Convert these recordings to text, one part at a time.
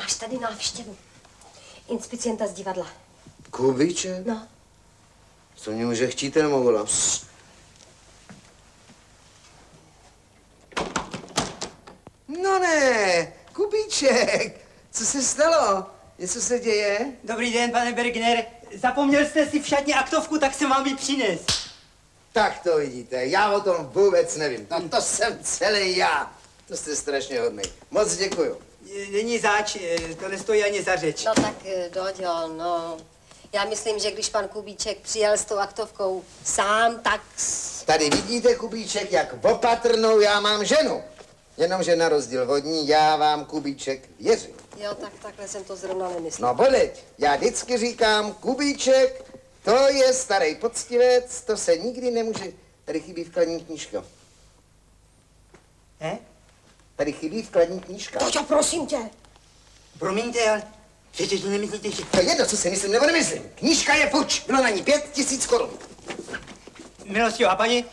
Máš tady návštěvu. Inspicienta z divadla. Kubíček? No. Co mě může chtít ten mogol? No ne, Kubíček, co se stalo? Něco se děje? Dobrý den, pane Bergner. Zapomněl jste si v šatně aktovku, tak jsem vám ji přines. Tak to vidíte, já o tom vůbec nevím. No to jsem celý já. To jste strašně hodný. Moc děkuju. Není zač, to nestojí ani za řeč. No tak, Doďo, no. Já myslím, že když pan Kubíček přijel s tou aktovkou sám, tak... Tady vidíte, Kubíček, jak opatrnou já mám ženu. Jenomže na rozdíl od ní, já vám, Kubíček, věřím. Jo, tak takhle jsem to zrovna nemyslel. No boleť, já vždycky říkám, Kubíček, to je starý poctivec, to se nikdy nemůže... Tady chybí vkladní knížka. Tady chybí vkladní knížka. Doďo, prosím tě. Promiňte, ale že to nemyslíte, že... To je jedno, co si myslím nebo nemyslím. Knížka je puč, bylo na ní 5 000 korun. Milostio, a paní,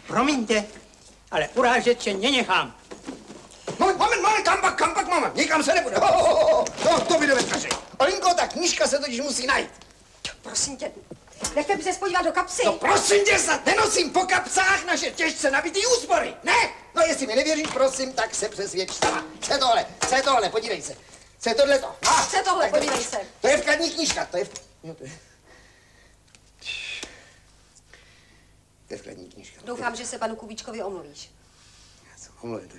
promiňte, ale urážet se nenechám. Moment, kam pak, mama, nikam se nebude. To vy dovedkaři. Olinko, ta knížka se totiž musí najít. Prosím tě, nechte by se podívat do kapsy. No prosím tě, snad nenosím po kapsách naše těžce nabitý úspory, ne? No jestli mi nevěříš, prosím, tak se přesvědč sama. Co je tohle, podívej se. Co je tohleto? Co je tohle, podívej se. To je vkladní knížka, to je... To je vkladní knížka. Doufám, že se panu Kubíčkovi omluvíš. Já se omluvím, to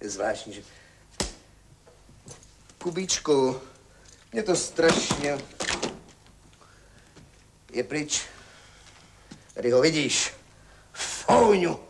je zvláštní, že... Kubíčku, mě to strašně... Je pryč. Tady ho vidíš. Fouňu.